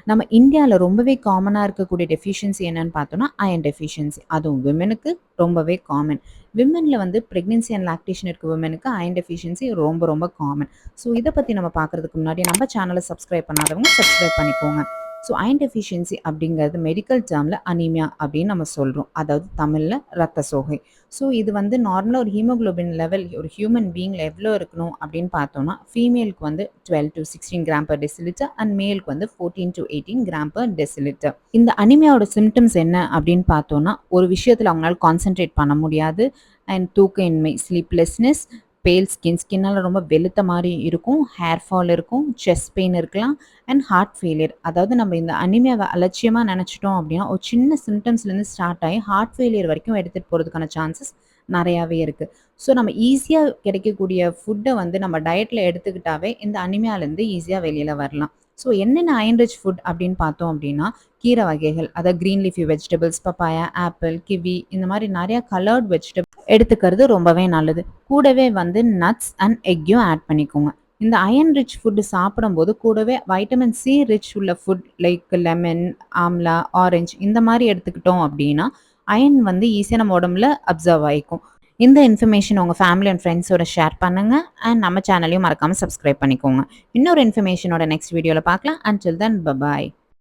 நம்ம இந்தியால ரொம்பவே காமனா இருக்கக்கூடிய டெஃபிஷியன்சி என்னன்னு பார்த்தோம்னா, அயர்ன் டெஃபிஷியன்சி. அதுவும் விமெனுக்கு ரொம்பவே காமன். விமென்ல வந்து பிரெக்னன்சி அண்ட் லாக்டேஷன் இருக்க விமெனுக்கு அயர்ன் டெஃபிஷியன்சி ரொம்ப ரொம்ப காமன். ஸோ இத பத்தி நம்ம பார்க்கறதுக்கு முன்னாடி நம்ம சேனல சப்ஸ்கிரைப் பண்ணாதவங்க சப்ஸ்கிரைப் பண்ணிக்கோங்க. ஸோ அயர்ன் டெஃபிஷியன்சி அப்படிங்கிறது மெடிக்கல் டெர்ம்ல அனீமியா அப்படின்னு நம்ம சொல்றோம். அதாவது தமிழ்ல ரத்த சோகை. ஸோ இது வந்து நார்மலா ஒரு ஹீமோகுளோபின் லெவல் ஒரு ஹியூமன் பீயிங்ல எவ்வளோ இருக்கணும் அப்படின்னு பார்த்தோம்னா, ஃபீமேலுக்கு வந்து 12 to 16 gram per decilitre and மேலுக்கு வந்து 14 to 18 கிராம் பெர் டெசிலிட்டர். இந்த அனிமியாவோட சிம்டம்ஸ் என்ன அப்படின்னு பார்த்தோம்னா, ஒரு விஷயத்துல அவங்களால கான்சென்ட்ரேட் பண்ண முடியாது அண்ட் தூக்க இன்மை, ஸ்லீப்லெஸ்னஸ், பேல் ஸ்கின், ஸ்கின்னால ரொம்ப வெளுத்த மாரி இருக்கும், ஹேர் ஃபால் இருக்கும், செஸ்ட் பெயின் இருக்கலாம் அண்ட் ஹார்ட் ஃபெயிலியர். அதாவது நம்ம இந்த அனிமியாவ அலட்சியமா நெனச்சுட்டோம் அப்படின்னா, ஒரு சின்ன சிம்டம்ஸ்லேருந்து ஸ்டார்ட் ஆகி ஹார்ட் ஃபெயிலியர் வரைக்கும் எடுத்துட்டு போறதுக்கான சான்சஸ் நெறையாவே இருக்கு. ஸோ நம்ம ஈஸியா கிடைக்கக்கூடிய ஃபுட்ட வந்து நம்ம டயட்ல எடுத்துக்கிட்டாவே இந்த அனிமியாலேருந்து ஈஸியா வெளியில வரலாம். ஸோ என்னென்ன அயர்ன் ரிச் ஃபுட் அப்படின்னு பார்த்தோம் அப்படின்னா, கீரை வகைகள், அதாவது green leafy vegetables, papaya, apple, kiwi இந்த மாரி நெறைய கலர்ட் வெஜிடபிள் எடுத்துக்கிறது ரொம்பவே நல்லது. கூடவே வந்து நட்ஸ் அண்ட் எக்கையும் ஆட் பண்ணிக்கோங்க. இந்த அயர்ன் ரிச் ஃபுட் சாப்பிடும்போது கூடவே வைட்டமின் சி ரிச் உள்ள food like lemon, amla, orange இந்த மாரி எடுத்துக்கிட்டோம் அப்படின்னா, அயர்ன் வந்து ஈஸியா நம்ம உடம்புல அப்சர்வ் ஆயிக்கும். இந்த இன்ஃபர்மேஷன் உங்க ஃபேமிலி அண்ட் ஃப்ரெண்ட்ஸோட ஷேர் பண்ணுங்க. அண்ட் நம்ம சேனலையும் மறக்காம சப்ஸ்கிரைப் பண்ணிக்கோங்க. இன்னொரு இன்ஃபர்மேஷனோட நெக்ஸ்ட் வீடியோல பார்க்கலாம். Until then by.